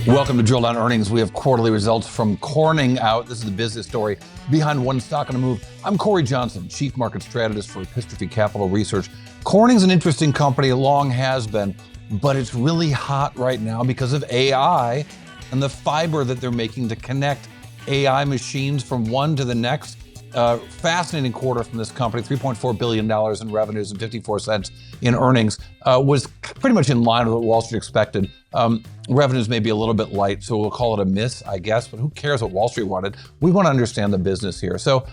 Welcome to Drill Down Earnings. We have quarterly results from Corning out. This is the business story behind one stock on a move. I'm Cory Johnson, Chief Market Strategist for Epistrophy Capital Research. Corning's an interesting company, long has been, but it's really hot right now because of AI and the fiber that they're making to connect AI machines from one to the next. Fascinating quarter from this company, $3.4 billion in revenues and 54 cents in earnings, was pretty much in line with what Wall Street expected. Revenues may be a little bit light, so we'll call it a miss, I guess, but who cares what Wall Street wanted? We want to understand the business here. So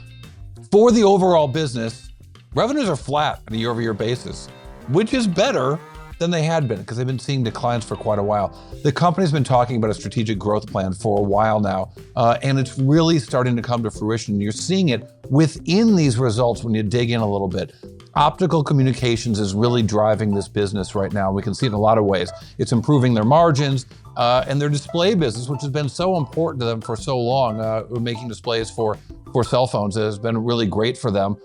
for the overall business, revenues are flat on a year-over-year basis, which is better than they had been because they've been seeing declines for quite a while. The company's been talking about a strategic growth plan for a while now, and it's really starting to come to fruition. You're seeing it within these results when you dig in a little bit. Optical communications is really driving this business right now. We can see it in a lot of ways. It's improving their margins and their display business, which has been so important to them for so long. Making displays for cell phones has been really great for them.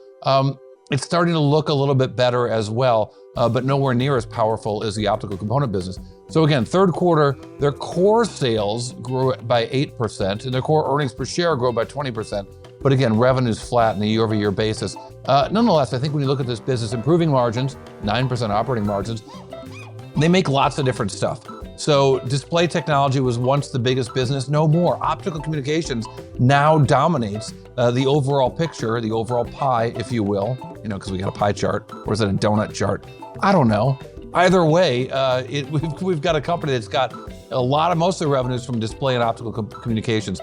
It's starting to look a little bit better as well, but nowhere near as powerful as the optical component business. So again, third quarter, their core sales grew by 8% and their core earnings per share grew by 20%. But again, revenue's flat on a year-over-year basis. Nonetheless, I think when you look at this business, improving margins, 9% operating margins, they make lots of different stuff. So display technology was once the biggest business, no more. Optical communications now dominates the overall picture, the overall pie, if you will, because we got a pie chart, or is it a donut chart? I don't know. Either way, we've got a company that's got most of the revenues from display and optical communications.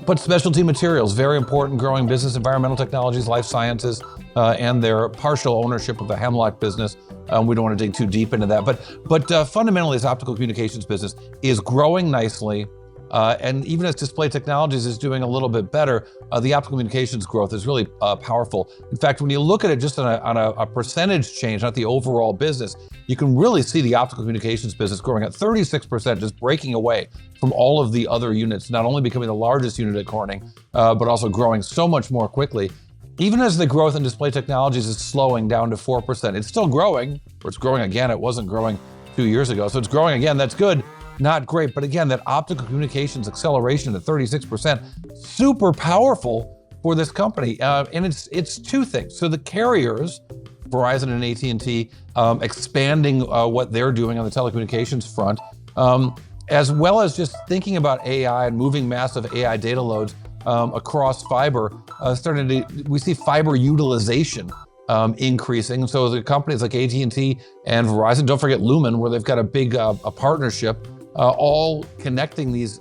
But specialty materials, very important growing business, environmental technologies, life sciences, and their partial ownership of the Hemlock business. We don't want to dig too deep into that, but fundamentally, this optical communications business is growing nicely. And even as display technologies is doing a little bit better, the optical communications growth is really powerful. In fact, when you look at it just on a percentage change, not the overall business, you can really see the optical communications business growing at 36%, just breaking away from all of the other units, not only becoming the largest unit at Corning, but also growing so much more quickly. Even as the growth in display technologies is slowing down to 4%, it's still growing, or it's growing again. It wasn't growing 2 years ago, so it's growing again. That's good. Not great, but again, that optical communications acceleration at 36%, super powerful for this company. And it's two things. So the carriers, Verizon and AT&T, expanding what they're doing on the telecommunications front, as well as just thinking about AI and moving massive AI data loads across fiber, we see fiber utilization increasing. So the companies like AT&T and Verizon, don't forget Lumen, where they've got a big a partnership, all connecting these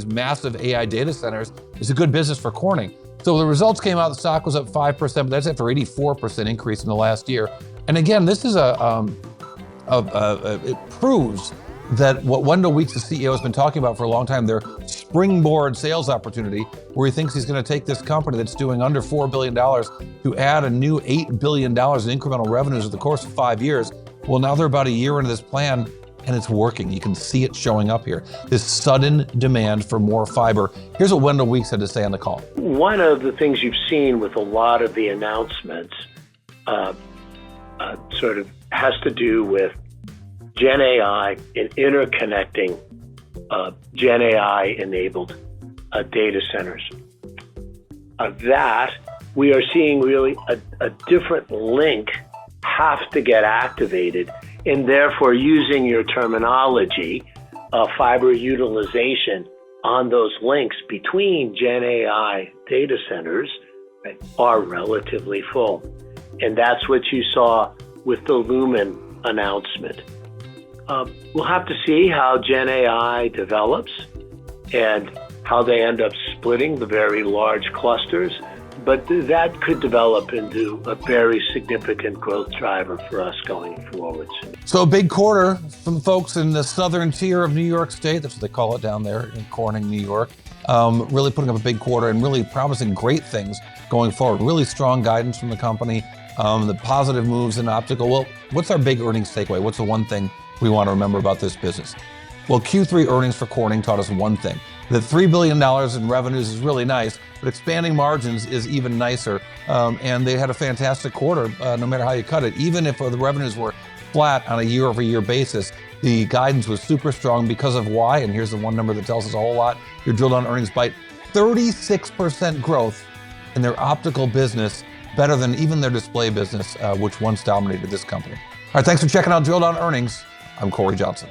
massive AI data centers is a good business for Corning. So the results came out, the stock was up 5%, but that's after 84% increase in the last year. And again, this is it proves that what Wendell Weeks, the CEO, has been talking about for a long time, their springboard sales opportunity, where he thinks he's going to take this company that's doing under $4 billion to add a new $8 billion in incremental revenues over the course of 5 years. Well, now they're about a year into this plan, and it's working. You can see it showing up here. This sudden demand for more fiber. Here's what Wendell Weeks had to say on the call. One of the things you've seen with a lot of the announcements sort of has to do with Gen AI and interconnecting Gen AI-enabled data centers. That we are seeing really a different link have to get activated, and therefore using your terminology, fiber utilization on those links between Gen AI data centers, right, are relatively full. And that's what you saw with the Lumen announcement. We'll have to see how Gen AI develops and how they end up splitting the very large clusters, but that could develop into a very significant growth driver for us going forward. So a big quarter from folks in the southern tier of New York State, that's what they call it down there in Corning, New York, really putting up a big quarter and really promising great things going forward. Really strong guidance from the company, the positive moves in optical. Well, what's our big earnings takeaway? What's the one thing we want to remember about this business? Well, Q3 earnings for Corning taught us one thing, that $3 billion in revenues is really nice, but expanding margins is even nicer. And they had a fantastic quarter, no matter how you cut it. Even if the revenues were flat on a year-over-year basis, The guidance was super strong because of why, and here's the one number that tells us a whole lot. Your drill down earnings bite, 36% growth in their optical business, better than even their display business, which once dominated this company. All right, thanks for checking out Drill Down Earnings. I'm Cory Johnson.